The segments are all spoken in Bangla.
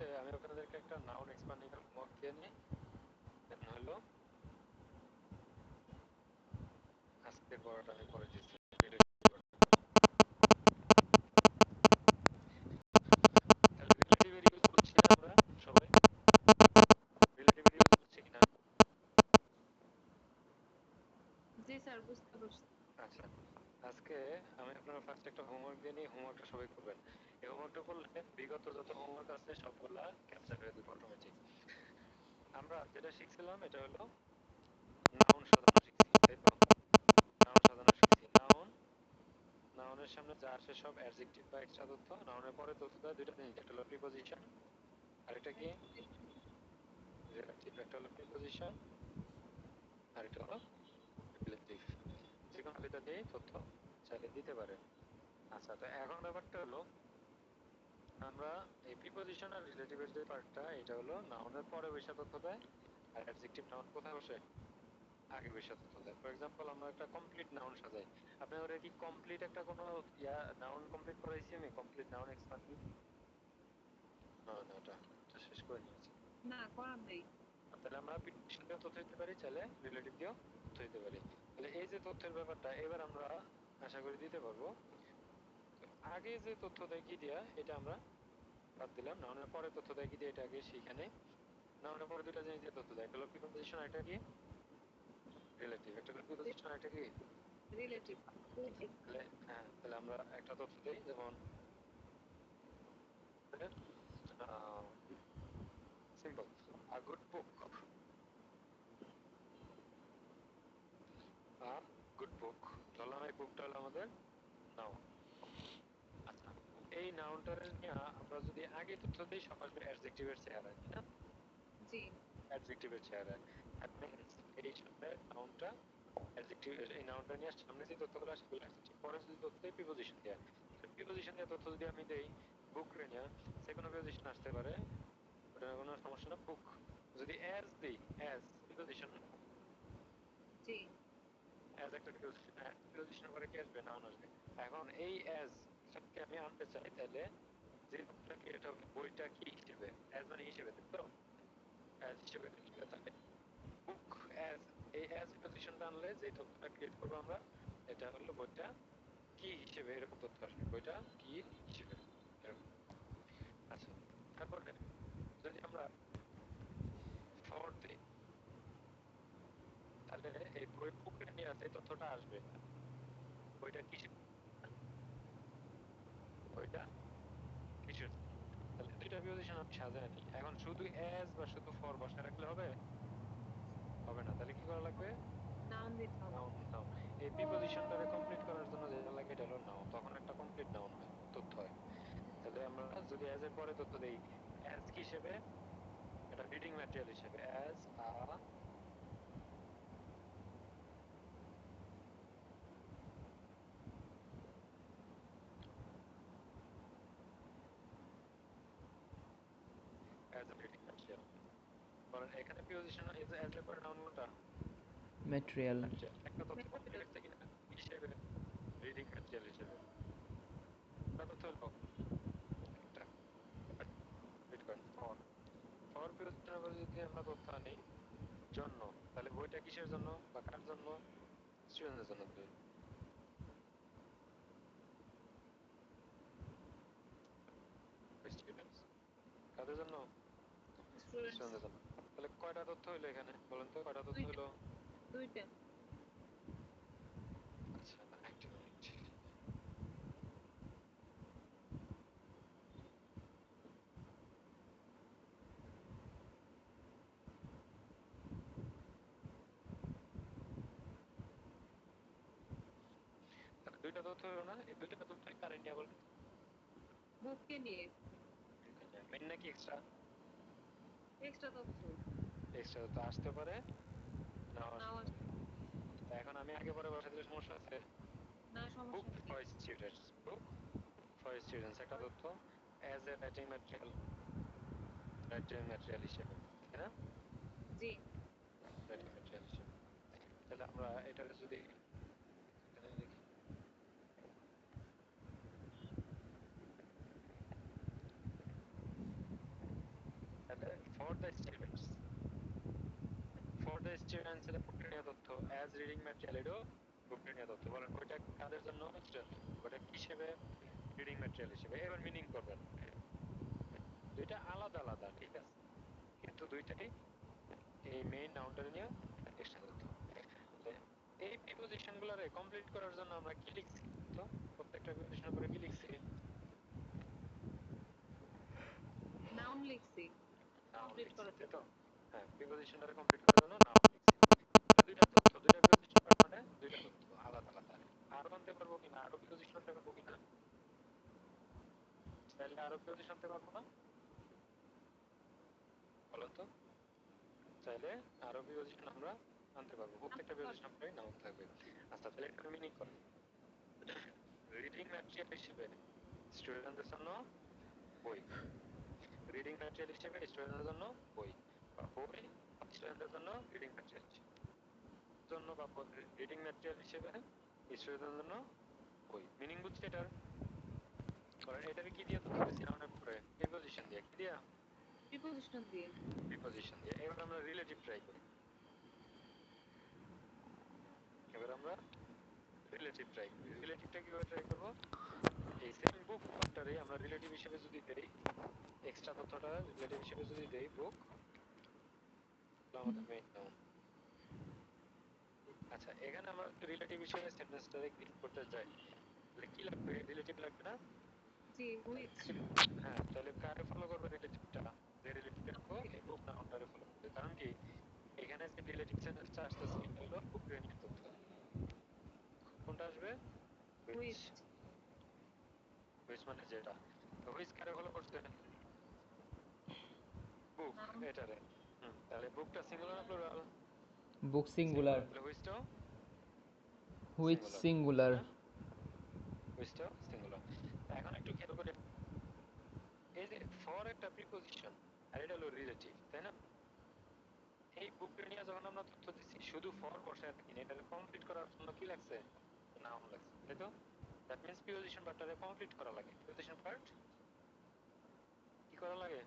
হচ্ছে আমি আপনাদেরকে একটা নাউন এক্সপান্ডিং হোমওয়ার্ক দিয়ে নিই। দেন হলো আজকের পড়াটা আমি পরে দিচ্ছি। তাহলে রিলেটিভের ইউজ বুঝছি না আমরা সবাই? রিলেটিভের ইউজ বুঝছি কিনা? জি স্যার, বুঝতে পারছি। আচ্ছা, আজকে আমি আপনারা ফার্স্ট একটা হোমওয়ার্ক দিয়ে নিই, হোমওয়ার্কটা সবাই করবেন। এই হোমওয়ার্কটা করলে বিগত যত হোমওয়ার্ক আছে সবগুলা ক্যাপচার হয়ে যাবে অটোমেটিক। আমরা যেটা শিখছিলাম এটা হলো নাউন সাজানো শিখছি, তাই তো? নাউন সাজানো শিখছি। নাউনের সামনে যা আসে সব অ্যাডজেক্টিভ বা এক্সট্রা তথ্য। নাউনের পরে তথ্য দেয় দুইটা জিনিস, একটা হলো প্রিপজিশন আর এটা কি রিলেটিভ। একটা হলো প্রিপজিশন আর এটা হলো রিলেটিভ। যে কোনো দুইটা দিয়েই তথ্য চাইলে দিতে পারে। আচ্ছা, তো এখন ব্যাপারটা হলো আমরা এই প্রিপজিশন আর রিলেটিভের যে পার্টটা, এটা হলো নাউনের পরে বসে তথ্য দেয় আর অ্যাডজেক্টিভ নাউন কোথায় বসে আগে বসে তথ্য দেয়। ফর এক্সাম্পল আমরা একটা কমপ্লিট নাউন সাজাই, আপনাদের কি কমপ্লিট একটা কোনো নাউন কমপ্লিট করাইছি আমি? কমপ্লিট নাউন এক্সপান্ডিং না, ওটা শেষ করে নিয়েছি। না, করার নাই। তাহলে আমরা প্রিপজিশন দিয়েও তথ্য দিতে পারি, চাইলে রিলেটিভ দিয়েও তথ্য দিতে পারি। তাহলে এই যে তথ্যের ব্যাপারটা এবার আমরা আশা করি দিতে পারবো। আগে যে তথ্য দেয় কি দিয়া, এটা আমরা বাদ দিলাম। নাউনের পরে তথ্য দেয় কি দিয়ে, এটা আগে সেখানে। নাউনের পরে দুটো জিনিস দিয়ে তথ্য দেয়, একটা হলো প্রিপজিশন আর এটা কি রিলেটিভ। একটা হলো প্রিপজিশন আর এটা কি রিলেটিভ। রিলেটিভ। তাহলে হ্যাঁ, তাহলে আমরা একটা তথ্য দেই, যেমন simple a good book. A good বুক ধরলাম, এই বুকটা হলো আমাদের নাউন। আচ্ছা, এই নাউনটার নিয়ে আমরা যদি আগে তথ্য দিই সব আসবে অ্যাডজেক্টিভের চেহারায়, তাই না? জি অ্যাডজেক্টিভের চেহারায়। এই সামনে নাউনটা অ্যাডজেক্টিভ, এই নাউনটা নিয়ে সামনে যে তথ্যগুলো আসে সেগুলো অ্যাডজেক্টিভ, পরে যদি তথ্য দেই প্রিপজিশন দেয়। প্রিপজিশন দিয়ে তথ্য যদি আমি দেই বুক রে নিয়ে, যে কোনো প্রিপজিশন আসতে পারে, ওটা কোনো সমস্যা না। বুক যদি অ্যাজ দেই, অ্যাজ প্রিপজিশন, জি অ্যাজ একটা প্রিপজিশন, প্রিপজিশনের পরে কি আসবে? নাউন আসবে। এখন এই অ্যাজ যদি আমি আনতে চাই, তাহলে যে তথ্যটা ক্রিয়েট হবে বইটা কি হিসেবে, অ্যাজ মানে হিসেবে, তাই তো? অ্যাজ হিসেবে লিখলে তাহলে বুক অ্যাজ, এই অ্যাজ প্রিপজিশনটা আনলে যে তথ্যটা ক্রিয়েট করবো আমরা, এটা হলো বইটা কি হিসেবে, এরকম তথ্য আসবে, বইটা কি হিসেবে এরকম। আচ্ছা, তারপরে যদি আমরা ফর দিই, তাহলে এই বই বুকে নিয়ে যে তথ্যটা আসবে, বইটা কিসের, বইটা কিসের। তাহলে দুইটা প্রিপজিশন আমি সাজায় নিই। এখন শুধু অ্যাজ বা শুধু ফর বসায় রাখলে হবে? হবে না। তাহলে কি করা লাগবে? নাউন দিতে হবে। নাউন। নাউন এই প্রিপজিশনটারে কমপ্লিট করার জন্য যেটা লাগে এটা হলো নাউন, তখন একটা কমপ্লিট নাউন হয়, তথ্য হয়। তাহলে আমরা যদি অ্যাজ এর পরে তথ্য দেই, অ্যাজ কি হিসেবে, এটা রিডিং ম্যাটেরিয়াল হিসেবে, as a as a reading material. কারণ এখানে প্রিপজিশন অ্যাজ এর পরে নাউন কোনটা? ম্যাটেরিয়াল। ম্যাটেরিয়াল। একটা তথ্য কমপ্লিট ম্যাটেরিয়াল। হচ্ছে কিনা হিসেবে, রিডিং ম্যাটেরিয়াল হিসেবে। একটা তথ্য হলো একটা, রিড করেন ফর। ফর প্রিপজিশনের পরে যদি আমরা তথ্য আনি জন্য, তাহলে বইটা কিসের জন্য বা কার জন্য? স্টুডেন্টদের জন্য। স্টুডেন্টস কাদের জন্য? স্টুডেন্টস। স্টুডেন্টদের জন্য। তাহলে কয়টা তথ্য হইলো এখানে বলেন তো, কয়টা তথ্য দুইটা। হইলো? দুইটা। আচ্ছা, একটা মিনিট। তাহলে দুইটা তথ্য হলো না? এই দুইটা তথ্য কারে নিয়ে বলেন? বুককে নিয়ে। মেইন নাকি এক্সট্রা? এক্সট্রা তথ্য। এক্সট্রা তথ্য আসতে পারে, নাও নাও আসতে পারে। আসতে। তা এখন আমি আগে পরে বসা দিলে সমস্যা আছে? না, বুক সমস্যা নেই। For students, book for students একটা তথ্য, as a writing material, writing material হিসেবে, তাই না? জি। রাইটিং ম্যাটেরিয়াল হিসেবে। তাহলে আমরা এটাকে যদি এখানে লিখি, the students. For the students এর প্রক্রিয়া তথ্য as reading material এরও প্রক্রিয়া তথ্য বলেন ওইটা কাদের জন্য স্টুডেন্ট ওটা কি হিসেবে রিডিং ম্যাটেরিয়াল হিসেবে এবার মিনিং করবেন দুইটা আলাদা আলাদা ঠিক আছে কিন্তু দুইটাই এই মেইন নাউনটা নিয়ে এক্সট্রা তথ্য এই প্রিপোজিশন গুলোরে কমপ্লিট করার জন্য আমরা কি লিখছি তো প্রত্যেকটা প্রিপোজিশনের পরে কি লিখছি নাউন লিখছি নাউন কমপ্লিট লিখছি করার তাই জন্য। তো হ্যাঁ প্রিপোজিশনটারে কমপ্লিট করার জন্য নাউন লিখছি দুইটা তথ্য দুইটা প্রিপোজিশন মানে দুইটা তথ্য আলাদা আলাদা আরো আনতে পারবো কিনা আরো প্রিপোজিশন আনতে পারবো কিনা তাহলে আরো প্রিপোজিশন আনতে পারবো না বলো তো চাইলে আরো প্রিপোজিশন আমরা আনতে পারবো প্রত্যেকটা প্রিপোজিশন পরে নাউন থাকবে আচ্ছা তাহলে এটা মিনিং করে রিডিং ম্যাটেরিয়াল হিসেবে স্টুডেন্টদের জন্য বই রিডিং ম্যাটেরিয়াল হিসেবে স্টুডেন্টদের জন্য বই বা বই স্টুডেন্টদের জন্য রিডিং ম্যাটেরিয়াল জন্য বা রিডিং ম্যাটেরিয়াল হিসেবে স্টুডেন্টদের জন্য বই মিনিং বুঝছে এটার কারণ এটাকে কি দিয়ে তৈরি করেছি আমরা পরে প্রিপোজিশন দিয়ে কি দিয়া প্রিপোজিশন দিয়ে প্রিপোজিশন দিয়ে এবার আমরা রিলেটিভ ট্রাই করি এবার আমরা রিলেটিভ ট্রাই করি রিলেটিভটা কিভাবে ট্রাই করব এই সেম বুক ফ্যাক্টরে আমরা রিলেটিভ হিসেবে যদি দেই এক্সট্রা তথ্যটা রিলেটিভ হিসেবে যদি দেই বুক আমাদের মেইন নাউন আচ্ছা এখানে আমরা রিলেটিভ হিসেবে সেন্টেন্সটারে ক্লিক করতে যাই তাহলে কি লাগবে রিলেটিভ লাগবে না জি হুইচ হ্যাঁ তাহলে কারে ফলো করবে রিলেটিভটা যে রিলেটিভটা রাখবো এই বুক নাউনটারে ফলো করবে কারণ কি এখানে যে রিলেটিভ সেন্টেন্সটা আসতেছে এটা হলো বুক রিলেটিভ তথ্য কোনটা আসবে হুইচ হুইচ হুইচ মানে যেটা তো হুইচ কারে ফলো করছে বুক নাউন এটারে তাহলে বুকটা সিঙ্গুলার না প্লুরাল Book singular. তাহলে হুইচটাও Which সিঙ্গুলার singular? না হুইচটাও সিঙ্গুলার এখন একটু খেয়াল করে এই যে ফর একটা প্রিপোজিশন আর এটা হলো রিলেটিভ তাই না এই বুকটা নিয়ে যখন আমরা তথ্য দিচ্ছি শুধু ফর বসায় রাখি না এটা কমপ্লিট করার জন্য কি লাগছে নাউন লাগছে তাই তো দ্যাট মিন্স প্রিপোজিশন পার্টটারে কমপ্লিট করা লাগে প্রিপোজিশন পার্ট কি করা লাগে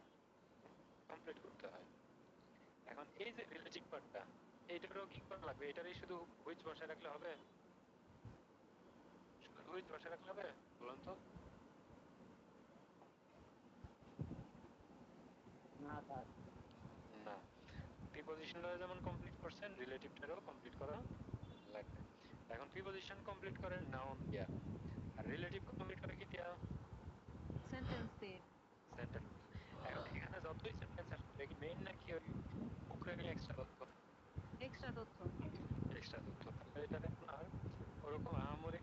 কমপ্লিট করতে হয় এখন এই যে রিলেটিভ পার্টটা এইটারও কি করা লাগবে এটারই শুধু হুইচ বসায় রাখলে হবে শুধু হুইচ বসায় রাখলে হবে বলুন তো না স্যার না প্রিপোজিশনটা যেমন কমপ্লিট করছেন রিলেটিভটারও কমপ্লিট করা লাগবে এখন প্রিপোজিশন কমপ্লিট করে নাউন দিয়া আর রিলেটিভ কমপ্লিট করে কি দিয়া সেন্টেন্স দিয়ে সেন্টেন্স এখন এখানে যতই সেন্টেন্স আসবে এটা কি মেইন নাকি ওই বুকরে নিয়ে এক্সট্রা তথ্য এক্সট্রা তথ্য এক্সট্রা তথ্য তাহলে এটাতে আপনার ওরকম আহামরি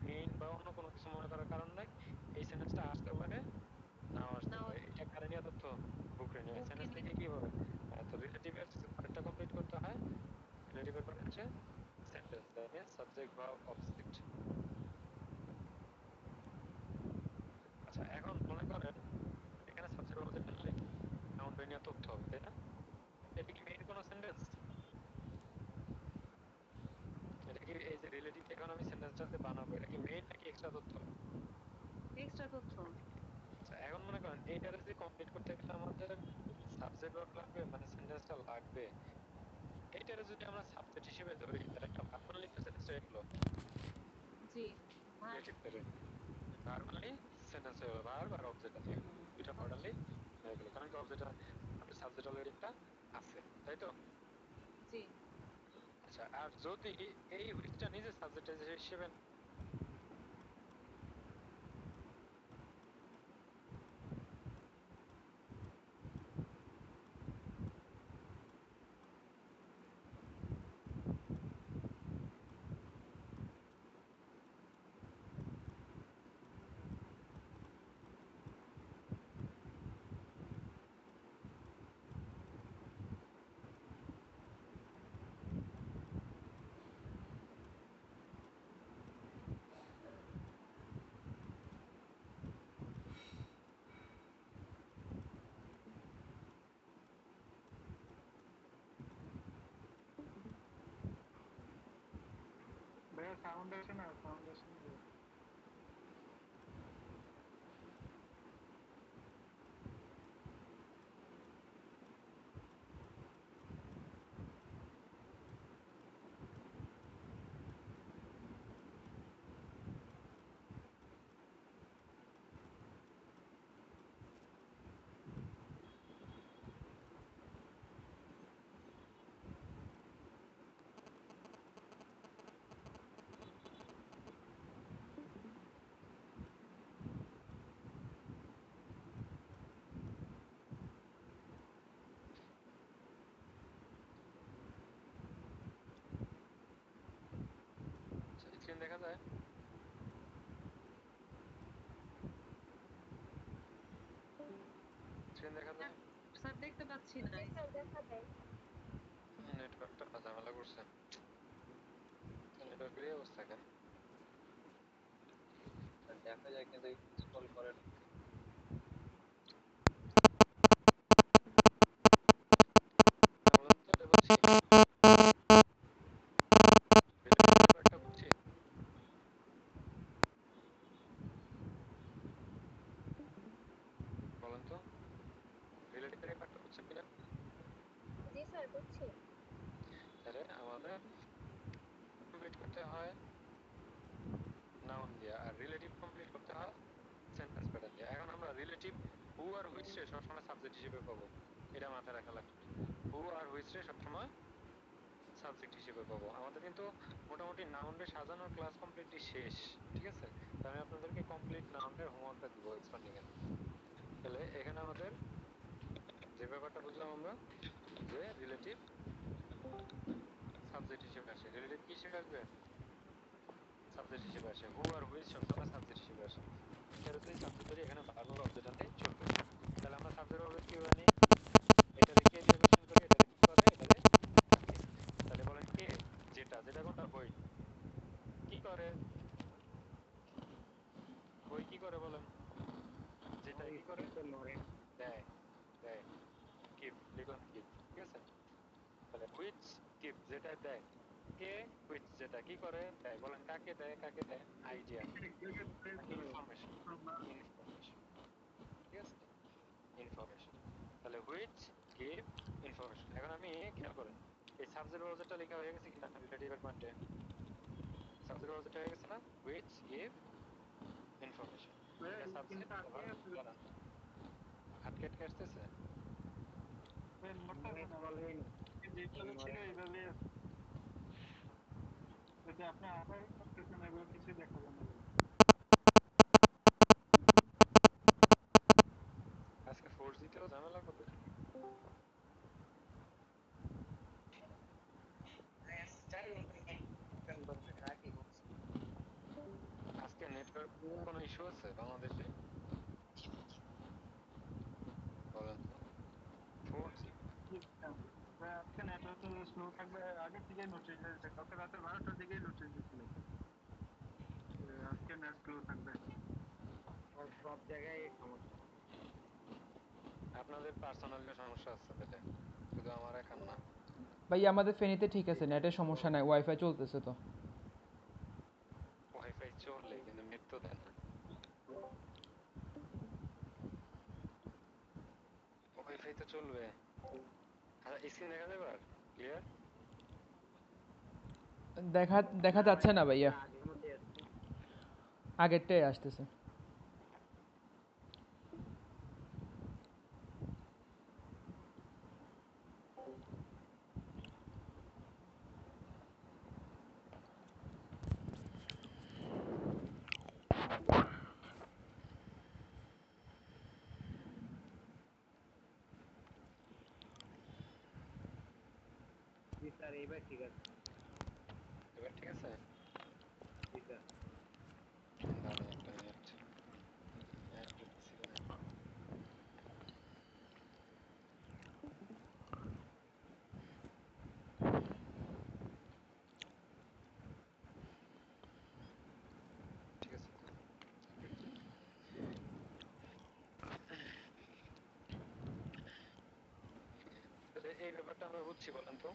মেইন বা অন্য কোনো কিছু মনে করার কারণ নাই এই সেন্টেন্সটা আসতে পারে নাও আসতে নাও পারে এটা কারে নিয়ে তথ্য বুকরে নিয়ে বুককে সেন্টেন্স নিয়ে থেকে কি হবে তো রিলেটিভের পার্টটা কমপ্লিট করতে হয় রিলেটিভের পার্ট হচ্ছে sentence that means subject verb object আচ্ছা এখন মনে করেন এখানে সাবজেক্ট অবজেক্ট আনলে নাউন নিয়ে তথ্য হবে তাই না এটা কি মেইন কোনো সেন্টেন্স এটা কি এই যে রিলেটিভ এখন আমি সেন্টেন্সটাতে বানাবো এটা কি মেইন নাকি এক্সট্রা তথ্য এক্সট্রা তথ্য আচ্ছা এখন মনে করেন এইটারে যে কমপ্লিট করতে গেলে আমাদের সাবজেক্ট ভার্ব লাগবে মানে সেন্টেন্সটা লাগবে এইটারে যদি আমরা সাবজেক্ট হিসেবে ধরি তাহলে একটা ভার্ব বানালে তো সেন্টেন্স হয়ে গেল জি ভার্ব রিলেটিভটারে ভার্ব বানালে সেন্টেন্স হয়ে গেল ভার্ব আর অবজেক্ট আছে দুইটা পড়ালে হয়ে গেল কারণ কি অবজেক্ট আপনার সাবজেক্ট অলরেডি একটা আছে তাই তো জি আচ্ছা আর যদি এই হুইচটা নিজে সাবজেক্ট হিসেবে ভাইয়া সাউন্ড আসে না সাউন্ড আসে না স্ক্রিন দেখা যায়? স্যার দেখতে পাচ্ছি না স্যার দেখা দেয়। নেটওয়ার্কটা ঝামেলা করছে। নেটওয়ার্কের এই অবস্থা কেন? দেখা যায় কিন্তু স্ক্রল করে না। বলুন তো এটা বুঝছি। ব্যাপারটা বুঝছি। বলুন তো রিলেটিভের ব্যাপারটা বুঝছেন কিনা? জি স্যার বুঝছি। তাহলে আমাদের কমপ্লিট করতে হয় নাউন দিয়ে, আর রিলেটিভ কমপ্লিট করতে হয় সেন্টেন্স প্যাটার্ন দিয়ে। এখন আমরা রিলেটিভ হু আর হুইচ রে সবসময় সাবজেক্ট হিসেবে পাবো, এটা মাথায় রাখা লাগবে। হু আর হুইচ রে সবসময় সাবজেক্ট হিসেবে পাবো। আমাদের কিন্তু মোটামুটি নাউন রে সাজানোর ক্লাস কমপ্লিটলি শেষ, ঠিক আছে? তো আমি আপনাদেরকে কমপ্লিট নাউনের হোমওয়ার্কটা দিব এক্সপ্যান্ডিং এর। তাহলে এখানে আমাদের যে ব্যাপারটা বুঝলাম আমরা, যে রিলেটিভ সাবজেক্ট হিসেবে আসে। রিলেটিভ কি হিসেবে আসবে? সাবজেক্ট হিসেবে আসে। হু আর হুইচ সবসময় সাবজেক্ট হিসেবে আসে। এটার যদি সাবজেক্ট ধরি, এখানে ভার্ব আর অবজেক্ট আনলেই চলবে। তাহলে আমরা সাবজেক্ট অবজেক্ট কিভাবে নিই? এটারে কে দিয়ে কোশ্চেন করি, এটারে কি করে, এটারে কাকে। তাহলে বলেন কে, যেটা, যেটা কোনটা? হই। কি করে? হই কি করে বলেন? যেটা কি করে? দেয়, দেয়। গিভ, লিখুন গিভ, ঠিক আছে? তাহলে হুইচ গিভ, যেটা দেয়। কে হুইচ, যেটা কি করে, দেয়। বলেন কাকে দেয়, কাকে দেয়? আইডিয়া, ইনফরমেশন, ইনফরমেশন, ঠিক আছে? ইনফরমেশন। তাহলে হুইচ গিভ ইনফরমেশন। এখন আমি খেয়াল করেন, এই সাবজেক্ট অবজেক্টটা লেখা হয়ে গেছে কিনা রিলেটিভের পার্টে? সাবজেক্ট অবজেক্ট হয়ে গেছে না? Which give information. এটা সাবজেক্ট, আবার দাঁড়ান, আটকে আটকে আসতেছে। যেভাবে ছিল এইভাবে যদি আপনি আবার করতেছেন এগুলো কিছু দেখাবে না। আজকে ফোর্স দিতেও ঝামেলা করবে। আজকে নেটওয়ার্ক কোনো ইস্যু আছে বাংলাদেশে? বলেন তো। ফোর্স আজকে নেটওয়ার্ক স্লো থাকবে, আগে থেকেই নোটিশ দিয়েছে, কালকে রাতে 12টার দিকেই নোটিশ দিয়েছিল আজকে নেট স্লো থাকবে। সব জায়গায় সমস্যা। আপনাদের পার্সোনালি সমস্যা আছে তাহলে, শুধু আমার একার না। ভাই আমাদের ফেনীতে ঠিক আছে, নেটের সমস্যা নাই, ওয়াইফাই চলতেছে তো। ওয়াইফাই চললে কিন্তু নেট তো দেয় না। ওয়াইফাই তো চলবে। আচ্ছা স্ক্রিন দেখা যাবে আর ক্লিয়ার? দেখা দেখা যাচ্ছে না ভাইয়া, আগের মধ্যে আসছে। আগেরটাই আসতেছে। জি স্যার এইবার ঠিক আছে। এবার ঠিক আছে? জি স্যার। দাঁড়ান একটা মিনিট, অ্যাড করতেছি এখানে। ঠিক আছে তো? তাহলে এই ব্যাপারটা আমরা বুঝছি, বলেন তো।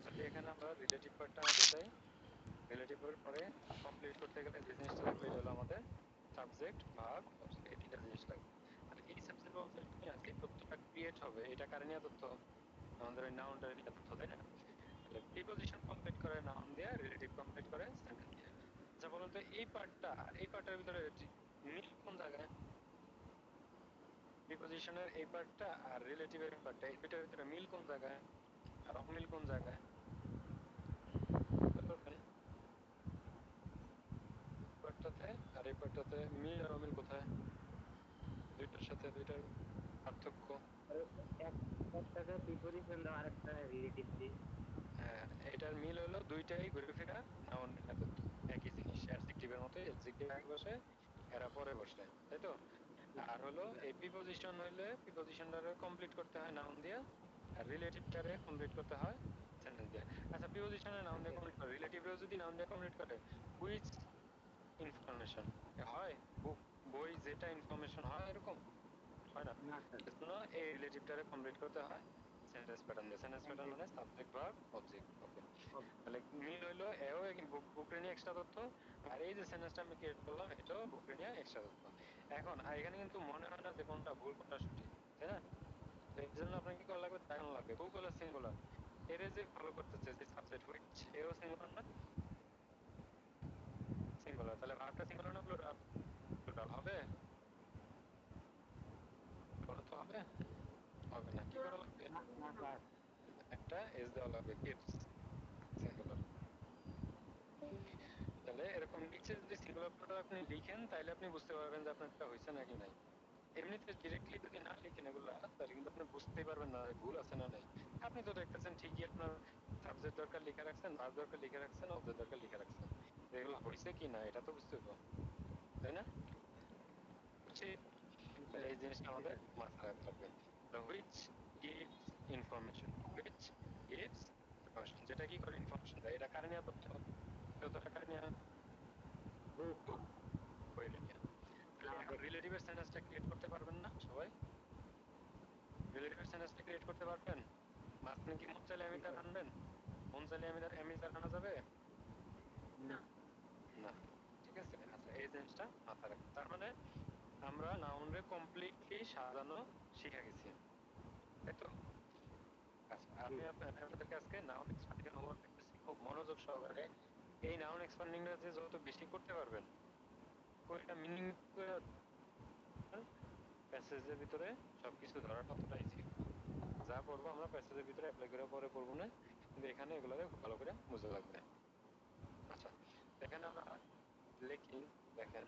তাহলে এখানে আমরা রিলেটিভ পার্টটা আনতে চাই। রিলেটিভের পরে কমপ্লিট করতে গেলে যে জিনিসটা লাগবে, এটা হলো আমাদের সাবজেক্ট, ভার্ব, অবজেক্ট, এই তিনটা জিনিস লাগবে। আর এই সাবজেক্ট অবজেক্ট নিয়ে যে তথ্যটা ক্রিয়েট হবে, এটা কারে নিয়ে তথ্য? আমাদের ওই নাউনটার নিয়ে তথ্য, তাই না? তাহলে প্রিপোজিশন কমপ্লিট করে নাউন দিয়ে, রিলেটিভ কমপ্লিট করে সেন্টেন্স দিয়ে। আচ্ছা বলুন তো, এই পার্টটা আর এই পার্টের ভিতরে মিল কোন জায়গায়? প্রিপোজিশনের এই পার্টটা আর রিলেটিভের পার্টটা, এই দুইটার ভিতরে মিল কোন জায়গায় আর অমিল কোন জায়গায়? বলতে পারবেন? পার্টটাতে আর এই পার্টটাতে মিল আর অমিল কোথায়? দুইটার সাথে দুইটার পার্থক্য। একটাতে প্রিপজিশন দাও, আরেকটা রিলেটিভ দিই। হ্যাঁ, এটার মিল হলো দুইটাই ঘুরে ফিরা নাউন মেথড, একই জিনিস। অ্যাডজেক্টিভের মতো, অ্যাডজেক্টিভ আগে বসে, এরা পরে বসে, তাই তো? আর হলো এই প্রিপজিশন হইলে প্রিপজিশনটারে কমপ্লিট করতে হয় নাউন দিয়ে, আর রিলেটিভটারে কমপ্লিট করতে হয় সেন্টেন্স দিয়ে। আচ্ছা প্রিপজিশনে নাউন দিয়ে কমপ্লিট করে, রিলেটিভেও যদি নাউন দিয়ে কমপ্লিট করে, হুইচ ইনফরমেশন হয়, বই যেটা ইনফরমেশন হয় এরকম হয় না, না স্যার। এজন্য এই রিলেটিভটারে কমপ্লিট করতে হয় সেন্টেন্স প্যাটার্ন দিয়ে। সেন্টেন্স প্যাটার্ন মানে সাবজেক্ট ভার্ব অবজেক্ট। ওকে, তাহলে মিল হইলো এও বুকরে নিয়ে এক্সট্রা তথ্য, আর এই যে সেন্টেন্সটা আমি ক্রিয়েট করলাম এটাও বুকরে নিয়ে এক্সট্রা তথ্য। এখন এখানে কিন্তু মনে হয় না যে কোনটা ভুল কোনটা সঠিক, তাই না? তো এর জন্য আপনার কি করা লাগবে, দেখানো লাগবে বুক হলো সিঙ্গুলার, এর যে ফলো করতেছে যে সাবজেক্ট হুইচ, এও সিঙ্গুলার না, সিঙ্গুলার, তাহলে ভার্বটা সিঙ্গুলার না প্লুরাল? প্লুরাল হবে, বলো তো হবে? হবে না, কি করা লাগবে, না না স্যার। একটা এস দেওয়া লাগবে, কিডস সিঙ্গুলার। তাহলে এরকম নিচে যদি সিঙ্গুলার প্লুরাল আপনি লিখেন তাহলে আপনি বুঝতে পারবেন যে আপনারটা হয়েছে নাকি নাই। এমনিতে ডিরেক্টলি যদি না লিখেন এগুলা তাহলে কিন্তু আপনি বুঝতেই পারবেন না ভুল আছে না নাই। আপনি তো দেখতেছেন ঠিকই আপনার সাবজেক্ট দরকার লিখে রাখছেন, ভার্ব দরকার লিখে রাখছেন, অবজেক্ট দরকার লিখে রাখছেন, এগুলো হয়েছে কি না এটা তো বুঝতে হবে, তাই না? বুঝছি? তাহলে এই জিনিসটা আমাদের মাথায় রাখতে হবে। Which gives information, which gives information, যেটা কি করে ইনফরমেশন দেয়, এটা কারে নিয়ে তথ্য, তথ্যটা কারে নিয়ে, বুক। বইয়ের নিয়ে। তাহলে এখন রিলেটিভের সেন্টেন্সটা ক্রিয়েট করতে পারবেন না সবাই? রিলেটিভের সেন্টেন্সটা ক্রিয়েট করতে পারবেন? মাঝখানে কি মন চাইলে আমি তার আনবেন? মন চাইলে আমি তার আনা যাবে না। না, ঠিক আছে? আচ্ছা এই জিনিসটা মাথায় রাখবেন। তার মানে আমরা নাউনরে কমপ্লিটলি সাজানো শিখে গেছি, তাই তো? আচ্ছা আমি আপনাদেরকে আজকে নাউন এক্সপ্যান্ডিং হোমওয়ার্ক দিতেছি, খুব মনোযোগ সহকারে এই নাউন এক্সপ্যান্ডিংটা যে যত বেশি করতে পারবেন, কোনটা মিনিং প্যাসেজের ভিতরে সবকিছু ধরাটা ততটা ইজি। যা পড়বো আমরা প্যাসেজের ভিতরে অ্যাপ্লাই করে পরে পড়বো না, কিন্তু এখানে এগুলোকে ভালো করে বুঝে লাগবে। আচ্ছা এখানে আমরা লিখি, দেখেন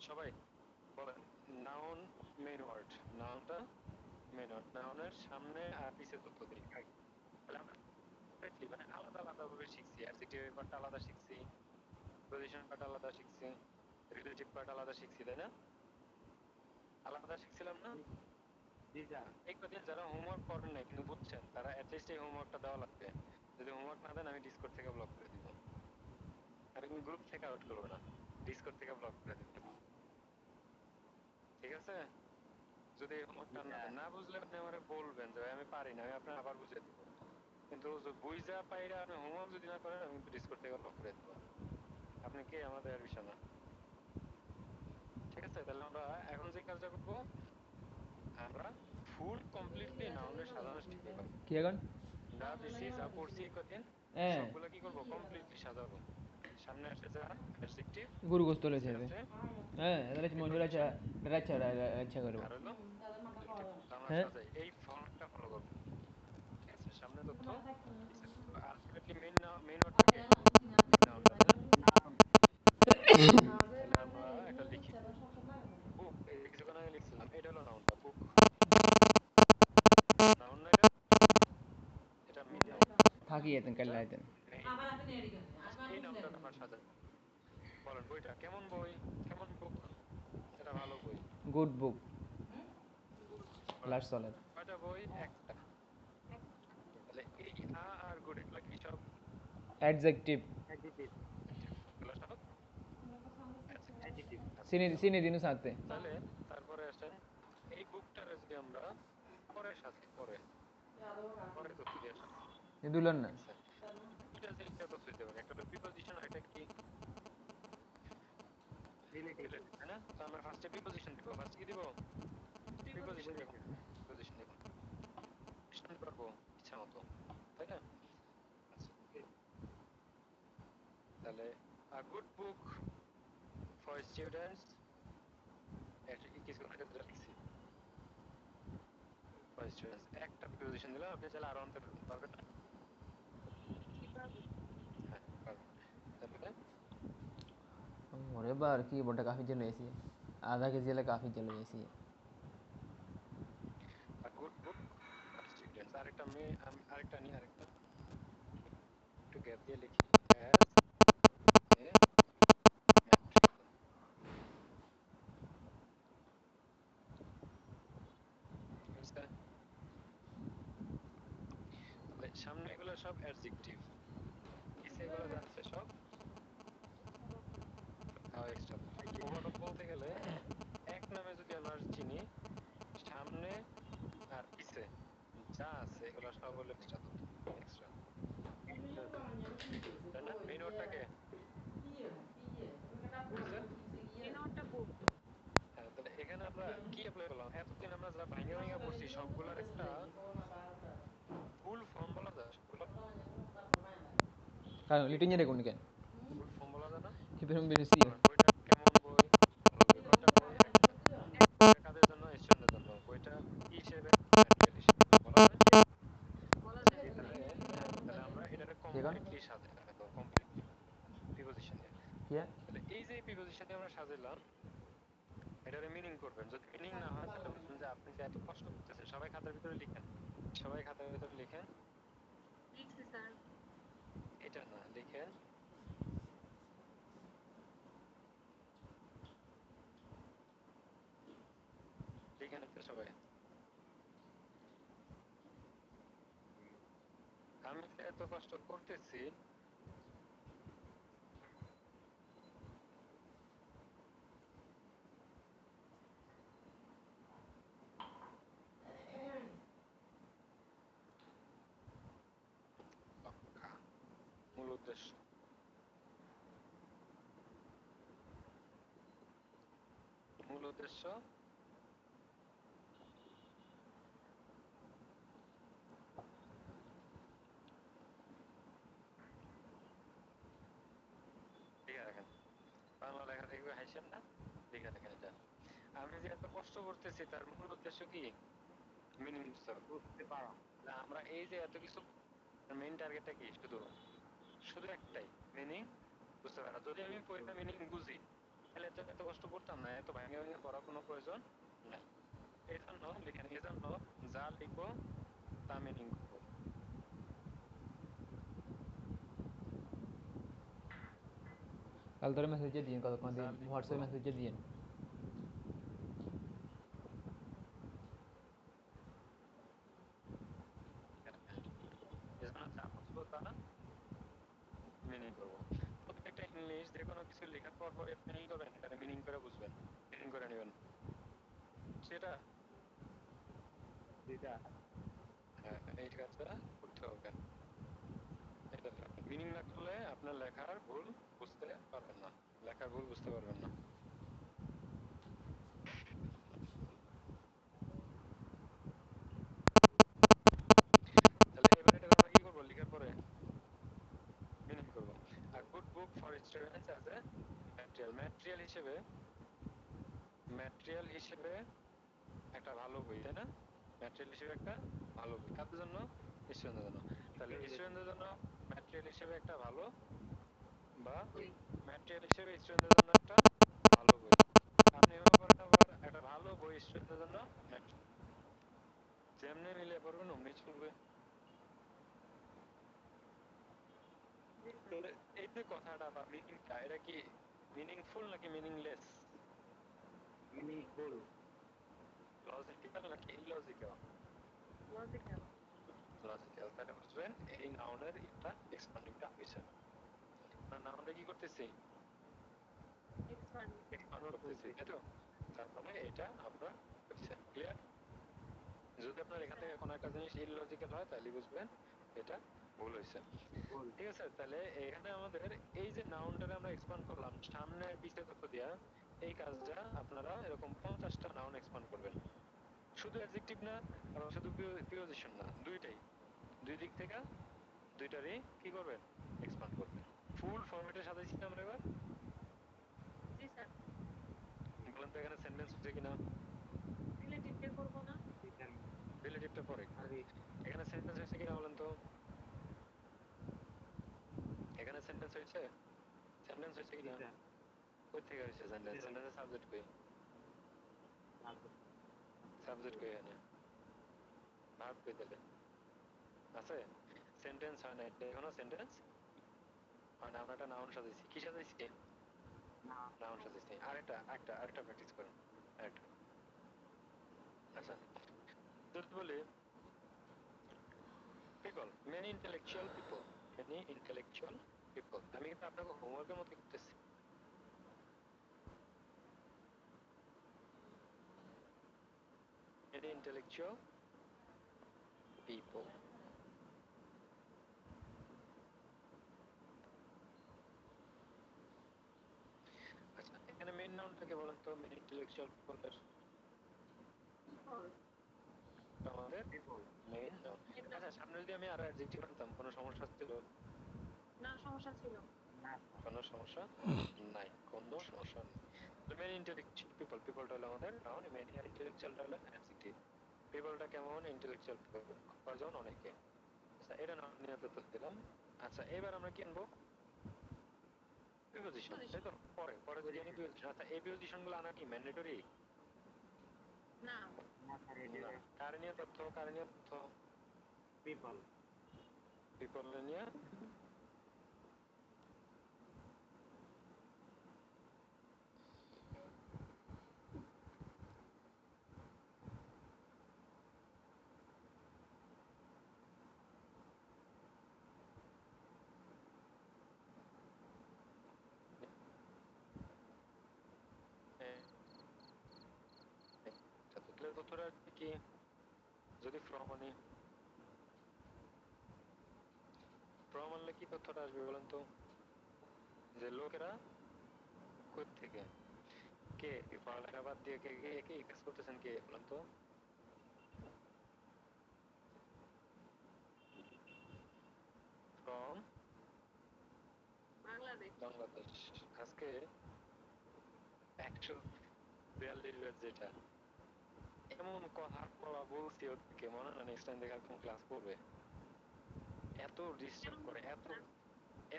সবাই বলেন নাউন মেইন ওয়ার্ড, নাউনটা মেইন ওয়ার্ড, নাউনের সামনে আর পিছে তথ্য দিই। তাহলে আমরা মানে আলাদা আলাদা ভাবে শিখছি, অ্যাডজেক্টিভ পার্টটা আলাদা শিখছি, পজিশন পার্ট আলাদা শিখছি, রিলেটিভ পার্ট আলাদা শিখছি, তাই না? আলাদা শিখছিলাম না? জি স্যার। এই কদিন যারা হোমওয়ার্ক করেন নাই কিন্তু বুঝছেন তারা অ্যাটলিস্ট এই হোমওয়ার্কটা দেওয়া লাগবে। যদি হোমওয়ার্ক না দেন আমি ডিসকর্ড থেকে ব্লক করে দিব, আমি গ্রুপ থেকে আউট করবো না, ডিসকর্ড থেকে ব্লক করে দিব, ঠিক আছে? যদি হোমওয়ার্কটা না দেন, না বুঝলে আপনি আমারে বলবেন যে ভাই আমি পারি না, আমি আপনার আবার বুঝিয়ে দিব। কিন্তু বুঝা পাইরা আপনি হোমওয়ার্ক যদি না করেন আমি কিন্তু ডিসকর্ড থেকে ব্লক করে দিব। আপনি কে আমাদের বিষয় না, ঠিক আছে? তাহলে আমরা এখন যে কাজটা করবো, আমরা ফুল কমপ্লিটলি নাউনের সাজানো শিখে গেলাম। কি এখন? যা দিছি যা পড়ছি কদিন হ্যাঁ সবগুলো কি করবো, কমপ্লিটলি সাজাবো। সামনে আসে যা অ্যাডজেক্টিভ, গরু গোস্ত লইছে নিচে এবে আছে হ্যাঁ এটা মঞ্জুর আচ্ছা প্রিপোজিশন, আচ্ছা আচ্ছা করবো আর হলো রিলেটিভ। আমরা হ্যাঁ সাজাই এই ফর্মটা ফলো করবো, ঠিক আছে? সামনে তথ্য, নিচে তথ্য, আলটিমেটলি মেইন ওয়ার্ডটাকে নাউনটা, তাই না? নাউন। তাহলে আমরা একটা লিখি, বুক, এই যে কিছুক্ষণ আগে লিখছিলাম এটা হলো নাউনটা, বুক নাউন না, এটা এটা মেইন নাউন, থাকি এতেন কাল এটা আইতেন মেইন নাউন। আচ্ছা এই নাউনটা আমরা সাজাই, বলেন বইটা কেমন বই, কেমন বুক, এটা ভালো বই, গুড বুক বলেন লাস্ট সলাদ কয়টা বই, একটা। তাহলে এই আর গুড এগুলো কি সব অ্যাডজেক্টিভ অ্যাডিটিভ। এগুলো সব adjective। অ্যাডিটিভ। আচ্ছা চিনি চলো চিনি দিনু সাথে তাহলে তারপরে আসেন এই বুকটারে যদি আমরা পরে সাথে পরে পরে তথ্য দিয়ে সাথে, দুলন না আচ্ছা এটা যে একটা তথ্য দিতে পারি, একটা হলো প্রিপজিশন আর এটা কি রিলেটিভ। রিলেটিভ, তাই না? তো আমরা ফার্স্টে প্রিপজিশন দিব, ফার্স্টে কি দিব, প্রিপজিশন দিব, প্রিপজিশন দিব, প্রিপজিশন করব ইচ্ছা মতো, তাই না? আচ্ছা তাহলে a good book for students, এটা কিছু আগে ধরে লিখছি, ফর স্টুডেন্টস একটা প্রিপজিশন দিলাম, আপনি চাইলে আরো আনতে পারবেন না? হ্যাঁ পারবেন। তাহলে ওরে বার কি বড়টা কাফি চলে এসে আধা কেজি হলে কাফি চলে এসে a good book for students, আরেকটা আরেকটা নিয়ে আরেকটা একটু গ্যাপ দিয়ে লিখি, as a material, সামনে এগুলো সব অ্যাডজেক্টিভ, পিছে এগুলো যাচ্ছে সব তাও এক্সট্রা তথ্য। ওভারঅল বলতে গেলে এক নামে যদি আমরা চিনি, সামনে আর পিছে যা আছে এগুলো সব হলো এক্সট্রা তথ্য, এক্সট্রা। তাই না? মেইন ওয়ার্ডটাকে বুঝছেন? এই নোটটা বুক। হ্যাঁ, তাহলে এখানে আমরা কি অ্যাপ্লাই করলাম? এতদিন আমরা যা ভাঙা ভাঙা পড়ছি সবগুলোর একটা ফুল ফর্ম বলা যায়, সবগুলো কারণ লিটিং এর কোন কেন ফুল ফর্ম বলা যায় না? হিপেরম বেরেসি মানে বইটা কেমন বই, ভালো বই, কোনটা বই, বইটা কাদের জন্য, স্টুডেন্টদের জন্য, বইটা কি হিসেবে, ম্যাটেরিয়াল হিসেবে বলা যায়। বলা আচ্ছা, যায়। তাহলে তাহলে আমরা এটাকে দেখুন কমপ্লিটলি সাজাই রাখবো, কমপ্লিটলি প্রিপোজিশন দিয়ে। কি তাহলে এই যে প্রিপোজিশন দিয়ে আমরা সাজাইলাম, এটারে মিনিং করবেন। যদি মিনিং না হয় তাহলে বুঝবেন যে আপনি যে এত কষ্ট করতেছেন। সবাই খাতার ভিতরে লিখেন, সবাই খাতার ভিতরে লিখেন, লিখছি স্যার। এটা না লিখেন লিখেন একটা সবাই। আমি যে এত কষ্ট করতেছি, মূল উদ্দেশ্য, মূল উদ্দেশ্য লিখে রাখেন। বাংলা লেখা দেখবে হাসেন না, লিখে রাখেন এটা। আমি যে এত কষ্ট করতেছি তার মূল উদ্দেশ্য কি, মিনিং বুঝতে পারো। আমরা এই যে এত কিছু, মেইন টার্গেটটা কি, শুধু শুধু একটাই, মিনিং বুঝতে পারা। যদি আমি বইটা মিনিং বুঝি তাহলে এত এত কষ্ট করতাম না, এত ভাঙে ভাঙে পড়ার কোনো প্রয়োজন নাই। এই জন্য লিখেন, এই জন্য যা লিখবো তা মিনিং করবো। কাল তোর মেসেজ দিয়ে দিন কতক্ষণ দিন হোয়াটসঅ্যাপ মেসেজ দিয়ে দিন এজন্য যা বুঝবো তা মিনিং করবো। প্রত্যেকটা ইংলিশ যে কোনো কিছু লেখার পর পরে মিনিং করবেন, এটা মিনিং করে বুঝবেন, মিনিং করে নেবেন। সেটা হ্যাঁ, এই কাজটা করতে হবে। এটা মিনিং না করলে আপনার লেখার ভুল বুঝতে পারবেন না, লেখার ভুল বুঝতে পারবেন না। তাহলে এবারে এটা আমরা কি করবো, লেখার পরে মিনিং করবো। আর good book for students as a material, material হিসেবে একটা ভালো বই, তাই না? ম্যাটেরিয়াল হিসেবে একটা ভালো বই কাদের জন্য, স্টুডেন্টদের জন্য। তাহলে স্টুডেন্টদের জন্য ম্যাটেরিয়াল হিসেবে একটা ভালো, বা ম্যাটেরিয়াল হিসেবে স্টুডেন্টদের জন্য একটা ভালো বই। আপনি এভাবে করেন আবার, একটা ভালো বই স্টুডেন্টদের জন্য ম্যাটেরিয়াল, যেমনি মিলে পড়বেন অমনি চলবে। তাহলে এই যে কথাটা বা মিনিংটা, এটা কি মিনিংফুল নাকি মিনিংলেস, মিনিংফুল, লজিক্যাল নাকি ইলজিক্যাল, লজিক্যাল। লজিক্যাল। তাহলে বুঝবেন এই নাউনের একটা এক্সপান্ডিংটা হয়েছে, না নাউনটা কি করতেছি, এক্সপান্ড। এক্সপান্ড করতেছি, তাই তো? তারপরে এটা আমরা হচ্ছে ক্লিয়ার। যদি আপনার এখান থেকে কোনো একটা জিনিস ইললজিক্যাল হয় তাহলে বুঝবেন এটা ভুল হয়েছে। ঠিক আছে, তাহলে এখানে আমাদের এই যে নাউনটারে আমরা এক্সপান্ড করলাম সামনে পিছে তথ্য দিয়া, এই কাজটা আপনারা এরকম 50টা নাউন এক্সপান্ড করবেন। শুধু অ্যাডজেক্টিভ না, আবার শুধু প্রিপোজিশন না, দুইটাই, দুই দিক থেকে দুইটারই কি করবেন, এক্সপান্ড করবেন। ফুল ফরম্যাটে সাজাইছি না আমরা এবার? জি স্যার। বলেন তো এখানে সেন্টেন্স হচ্ছে কিনা, রিলেটিভ পে করব না? রিলেটিভটা পরে, এখানে সেন্টেন্স হয়েছে কিনা বলেন তো, এখানে সেন্টেন্স হয়েছে, সেন্টেন্স হয়েছে কিনা, কই থেকে হয়েছে সেন্টেন্স, সেন্টেন্সের সাবজেক্ট কই, সাবজেক্ট কই, এখানে ভার্ব কই, তাহলে আছে, সেন্টেন্স হয় না, এটা এখনো সেন্টেন্স হয় না। আমরা একটা নাউন সাজাইছি, কি সাজাইছি, নাউন সাজাইছি। আরেকটা প্র্যাকটিস করেন, আরেকটা। আচ্ছা, যদি বলি people, many intellectual people, many intellectual people. আমি কিন্তু আপনাকে হোমওয়ার্কের মতো করতেছি। Many intellectual people. আচ্ছা, এখানে মেইন নাউনটাকে বলেন তো, মেনি ইন্টেলেকচুয়াল পিপলের পিপল আমাদের পিপল মেইন নাউন। আচ্ছা, সামনে যদি আমি আরো অ্যাডজেক্টিভ আনতাম কোনো সমস্যা ছিল? না, সমস্যা ছিল। না কোনো সমস্যা নাই, কোনো সমস্যা নেই। মেনি ইন্টেলেকচুয়াল পিপল, পিপলটা হলো আমাদের নাউন, মেনি আর ইন্টেলেকচুয়ালটা হলো অ্যাডজেক্টিভ। পিপলটা কেমন? ইন্টেলেকচুয়াল পিপল, কয়জন? অনেকে। আচ্ছা, এটা নাউন নিয়ে তো দিলাম। আচ্ছা, এবার আমরা কি আনবো? প্রিপোজিশন, তাই তো? পরে পরে যদি আনি প্রিপোজিশন। আচ্ছা, এই প্রিপোজিশন গুলো আনা কি ম্যান্ডেটরি? না, না স্যার এটি না। কারণীয় তথ্য, কারণীয় তথ্য পিপল পিপল নিয়ে তথ্যটা কি? যদি ফ্রম আনি, ফ্রম আনলে কি তথ্যটা আসবে বলেন তো? যে লোকেরা কোথ থেকে, কে পড়ালেখা বাদ দিয়ে কে কে কে কাজ করতেছেন, কে বলেন তো? ফ্রম বাংলাদেশ। বাংলাদেশ। আজকে 142 ব্যাচ, যেটা এমন কথা বলা বলছি ওদেরকে, মনে হয় নেক্সট টাইম দেখা কোন ক্লাস করবে। এত ডিস্টার্ব কেমন করে, এত স্যার?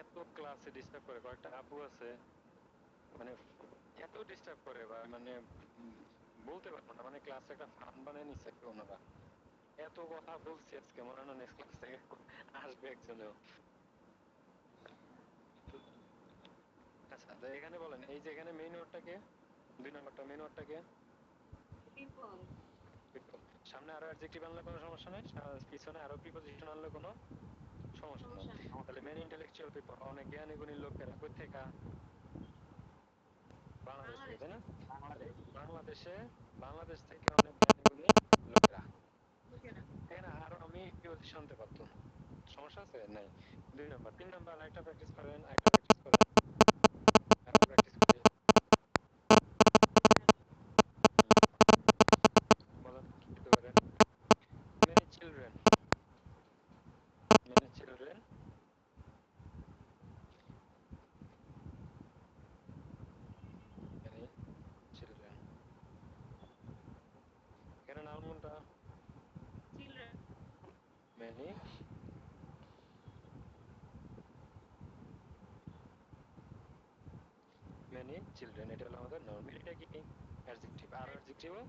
এত ক্লাসে ডিস্টার্ব করে। কয়েকটা আপু আছে মানে এত ডিস্টার্ব করে, বা মানে বলতে পারবো না, মানে ক্লাস একটা ফান বানিয়ে নিচ্ছে ওনারা। এত কথা বলছি আজকে, মনে হয় নেক্সট ক্লাস থেকে আসবে একজনেও। আচ্ছা, তো এখানে বলেন, এই যে এখানে মেইন ওয়ার্ডটাকে, 2 নাম্বারটা মেইন ওয়ার্ডটাকে পিপল। পিপল। সামনে আরো অ্যাডজেক্টিভ আনলে কোনো সমস্যা নেই, পিছনে আরো প্রিপোজিশন আনলে কোনো সমস্যা নেই। সমস্যা নেই। তাহলে মেন ইন্টেলেকচুয়াল পিপল, অনেক জ্ঞানী গুণী লোকেরা কোথা থেকে? বাংলাদেশ থেকে, তাই বাংলাদেশে। না? তাহলে বাংলাদেশ বাংলাদেশে, বাংলাদেশ থেকে অনেক জ্ঞানী গুণী লোকেরা। লোকেরা। এখানে আরো আমি প্রিপোজিশন আনতে পারতাম, সমস্যা আছে? নাই। 2 নাম্বার, 3 নাম্বার আরেকটা প্র্যাকটিস করেন, আরেকটা প্র্যাকটিস করেন, আরো প্র্যাকটিস করি। চিলড্রেন। বলেন কি দিতে পারেন? Many children, many children, many children. এখানে নাউন কোনটা? চিলড্রেন। মেনি, মেনি চিলড্রেন, এটা হলো আমাদের নাউন। মেনিটা কি? অ্যাডজেক্টিভ। আর অ্যাডজেক্টিভও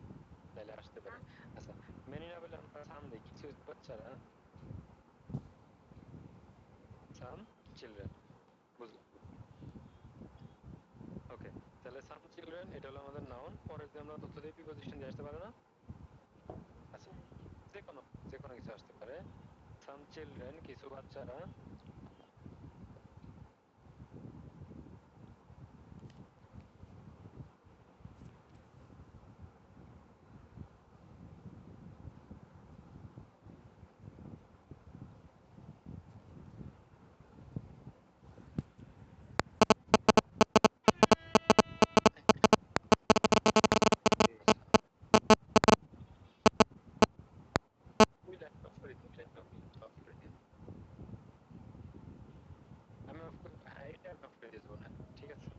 তাহলে আসতে পারে। আচ্ছা, মেনি না বলে আমরা সাম দিই, কিছু বাচ্চারা, সাম চিলড্রেন, বুঝলাম। ওকে, তাহলে সাম চিলড্রেন এটা হলো আমাদের নাউন। পরে যদি আমরা তথ্য দিয়ে প্রিপোজিশন দিয়ে আসতে পারে না? আচ্ছা, যে কোনো, যে কোনো কিছু আসতে পারে। সাম চিলড্রেন, কিছু বাচ্চারা, ওই লাইনটা অফ করে দিন, লাইনটা অফ করে দিন। আমি অফ করে, হ্যাঁ এটা আমি অফ করে দিয়ে দেবো না, ঠিক আছে।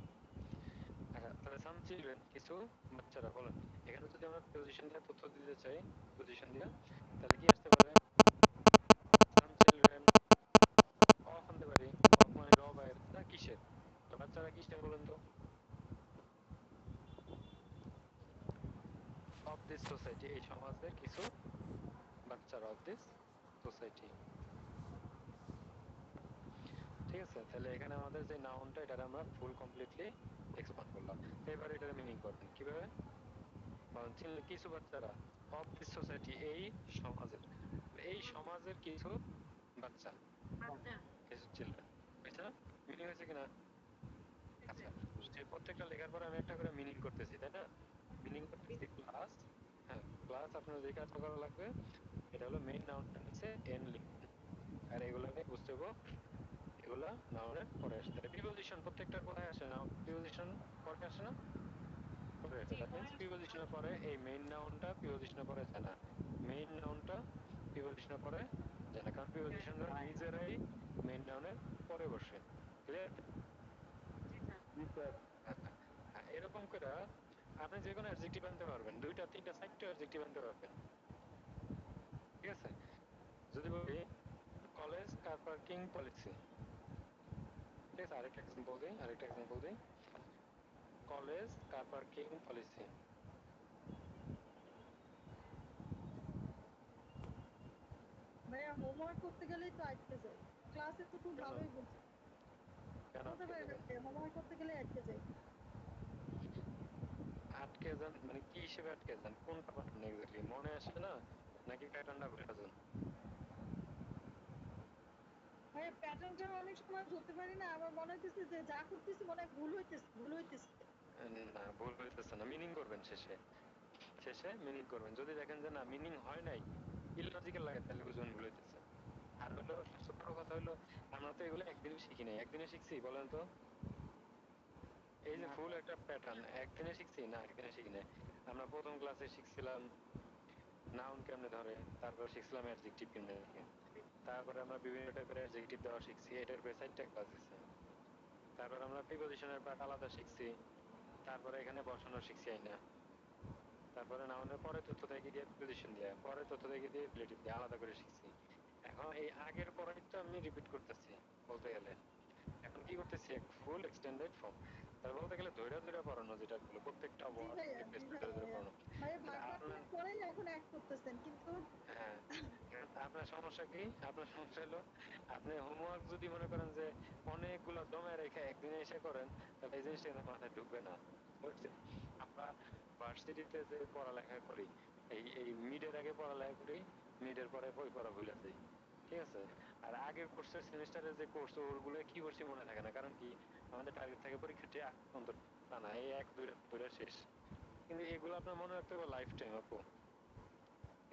আচ্ছা, তাহলে সাম চিলড্রেন, কিছু বাচ্চারা, বলেন। এখানে যদি আমরা পজিশন দিয়ে তথ্য দিতে চাই, পজিশন দিয়ে, তাহলে কি আসতে পারে? সাম চিলড্রেন অফ আনতে পারি। অফ মানে র বাইর না, কিসের? বাচ্চারা কিসের বলেন তো? অফ দিস সোসাইটি, এই সমাজের কিছু বাচ্চারা, অফ দিস সোসাইটি। ঠিক আছে, তাহলে এখানে আমাদের যে নাউনটা, এটা আমরা ফুল কমপ্লিটলি এক্সপ্যান্ড করলাম। এবার এটার মিনিং করবেন কিভাবে? কিছু বাচ্চারা, অফ দিস সোসাইটি, এই সমাজের, এই সমাজের কিছু বাচ্চা, আচ্ছা কিছু চিলড্রেন, বুঝছো না? মিনিং হয়েছে কিনা? আচ্ছা, যে প্রত্যেকটা লেখার পরে আমি একটা করে মিনিং করতেছি, তাই না? মিনিং করতেছি ক্লাস, হ্যাঁ ক্লাস আপনার যে কাজটা করা লাগবে এটা হলো মেইন নাউনটা নিচে এন লিখবেন, আর এগুলোকে বুঝতে হবে এগুলা নাউনের পরে আসে। তাহলে প্রিপোজিশন প্রত্যেকটার কোথায় আসে না? প্রিপোজিশন পরে আসে না? পরে আসে। জি দ্যাট পরে মিন্স প্রিপোজিশনের পরে এই মেইন নাউনটা প্রিপোজিশনের পরে যায় না, মেইন নাউনটা প্রিপোজিশনের পরে যায় না, কারণ প্রিপোজিশনরা নিজেরাই মেইন নাউনের পরে বসে। ক্লিয়ার? জি স্যার জি স্যার। এরকম করে আপনি যে কোনো অ্যাডজেক্টিভ আনতে পারবেন, দুইটা তিনটা চারটা অ্যাডজেক্টিভ আনতে পারবেন, ঠিক আছে? যদি বলি কলেজ কার পার্কিং পলিসি, ঠিক আছে? আরেকটা এক্সাম্পল দিই, কলেজ কার পার্কিং পলিসি। ভাইয়া হোমওয়ার্ক করতে গেলেই তো আটকে যাই, ক্লাসে তো খুব কেন ভালোই বুঝি, কেন বলতে আটকে পারেন যাবেন? হোমওয়ার্ক করতে গেলে আটকে যাই। আটকে যান মানে কি হিসেবে আটকে যান? কোনটা পারেন এক্স্যাক্টলি মনে আসে না, নাকি প্যাটার্নটা ভুলে যান? ভাইয়া প্যাটার্নটা অনেক সময় ধরতে পারি না, আবার মনে হইতেছে যে যা করতেছি মনে হয় ভুল হইতেছে। না ভুল হইতেছে না, মিনিং করবেন শেষে, শেষে মিনিং করবেন। যদি দেখেন যে না মিনিং হয় নাই, ইললজিক্যাল লাগে, তাহলে বুঝবেন ভুল হইতেছে। আর হলো সবচেয়ে বড় কথা হলো আমরা তো এগুলো একদিনে শিখি নাই, একদিনে শিখছি বলেন তো? এই যে ফুল একটা প্যাটার্ন একদিনে শিখছি না, একদিনে শিখি নাই। আমরা প্রথম ক্লাসে শিখছিলাম নাউন কেমনে ধরে, তারপর শিখছিলাম অ্যাডজেক্টিভ কেমনে লিখে, তারপরে আমরা বিভিন্ন টাইপের অ্যাডজেক্টিভ দেওয়া শিখছি, এটার উপরে 4টা ক্লাস দিচ্ছে। তারপর আমরা প্রিপোজিশনের পার্ট আলাদা শিখছি, তারপরে এখানে বসানো শিখছি না, তারপরে নাউনের পরে তথ্য থেকে দিয়ে প্রিপোজিশন দিয়ে, পরে তথ্য থেকে দিয়ে রিলেটিভ দিয়ে আলাদা করে শিখছি। এখন এই আগের পরেই তো আমি রিপিট করতেছি বলতে গেলে। এখন কি করতেছি ফুল এক্সটেন্ডেড ফর্ম, তার বলতে গেলে ধৈর্য ধৈর্য পড়ানো, যেটা বলে প্রত্যেকটা জি ওয়ার্ড ভাইয়া, জি ধৈর্য ধৈর্য ভাইয়া, পড়ানো। ভাইয়া তাহলে ভাগ ভাগ আপনার, করেই এখন অ্যাড করতেছেন কিন্তু। হ্যাঁ আপনার সমস্যা কি? আপনার সমস্যা হলো আপনি হোমওয়ার্ক যদি মনে করেন যে অনেকগুলো জমা রেখে একদিনে এসে করেন, তাহলে এই জিনিসটা কিন্তু মাথায় ঢুকবে না, বুঝছেন? আমরা ভার্সিটিতে যে পড়ালেখা করি, এই এই মিডের আগে পড়ালেখা করি, মিডের পরে বই পড়া ভুলে যাই, ঠিক আছে? আর আগের কোর্সের সেমিস্টারের যে কোর্স ওগুলো কি করছি মনে থাকে না, কারণ কি আমাদের টার্গেট থাকে পরীক্ষাটি অন্তত না এই 1-2 শেষ। কিন্তু এগুলো আপনার মনে রাখতে হবে লাইফ টাইম আপু,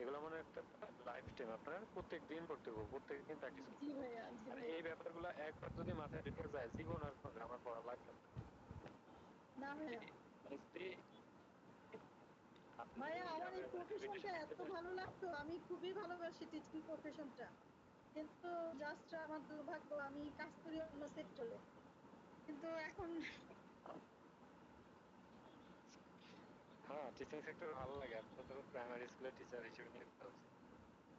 এগুলো মনে একটা লাইফ টাইম আপনার প্রত্যেক দিন পড়তে হবে, প্রত্যেক দিন প্র্যাকটিস করতে জি হবে। ভাইয়া, জি আর ভাইয়া। এই ব্যাপারগুলো একবার যদি মাথায় ঢুকে যায়, জীবন আর কোনো গ্রামার পড়া লাগবে না। না ভাইয়া, মানে যদি আপনি ভাইয়া আমার এই প্রফেশনটা repetition এত ভালো লাগতো, আমি খুবই ভালোবাসি টিচিং প্রফেশনটা, কিন্তু জাস্ট আমার দুর্ভাগ্য আমি কাজ করি অন্য সেক্টরে, কিন্তু এখন। হ্যাঁ টিচিং সেক্টর ভালো লাগে, আপনার তো প্রাইমারি স্কুলের টিচার হিসেবে নিয়োগ দেওয়া উচিত।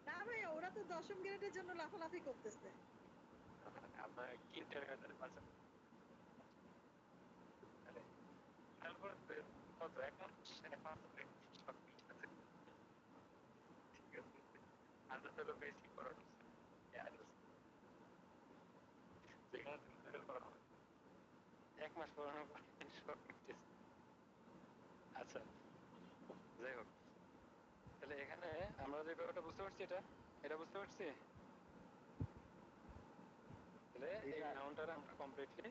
না ভাইয়া, ওরা তো দশম গ্রেডের জন্য লাফালাফি করতেছে। আপনার কিন্ডারগার্টেন পাচ্ছেন, তারপর কত এক মাস সব ঠিক আছে, ঠিক আছে। আমরা তো বেশি পড়ানো যেখানে লেভেল পড়ানো হয়, 1 মাস পড়ানোর পর সব শিখতেছি। আচ্ছা যাই হোক, তাহলে এখানে আমরা যে ব্যাপারটা বুঝতে পারছি, এটা এটা বুঝতে পারছি। তাহলে এই নাউনটা আমরা কমপ্লিটলি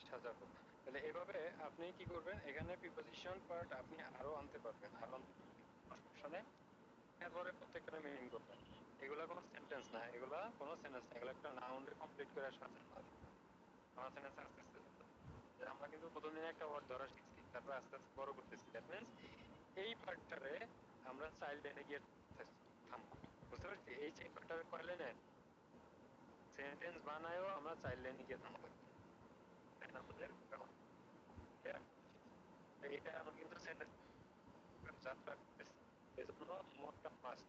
সাজাবো। তাহলে এভাবে আপনি কি করবেন, এখানে প্রিপোজিশন পার্ট আপনি আরো আনতে পারবেন, আরো অপশনে, এরপরে প্রত্যেকটা মিনিং করবেন। এগুলা কোনো সেন্টেন্স না, এগুলা কোনো সেন্টেন্স না, এগুলো একটা নাউন কমপ্লিট করে সাজানো আর কি। আমার সেন্টেন্স আস্তে আস্তে যে আমরা কিন্তু প্রথম দিনে একটা ওয়ার্ড ধরা শিখছি, তারপর আস্তে আস্তে বড় করতেছি। দ্যাট মিন্স এই পার্টটারে আমরা চাইল্ড লাইনে গিয়ে থামবো, বুঝতে পারছি? এই যে পার্টটারে কয় লাইনে সেন্টেন্স বানায়ও আমরা চাইল্ড লাইনে গিয়ে থামবো, তাই না? আমাদের এটা আমরা কিন্তু সেন্টেন্স যাত্রা করতেছি, এজন্য মোডটা ফাস্ট।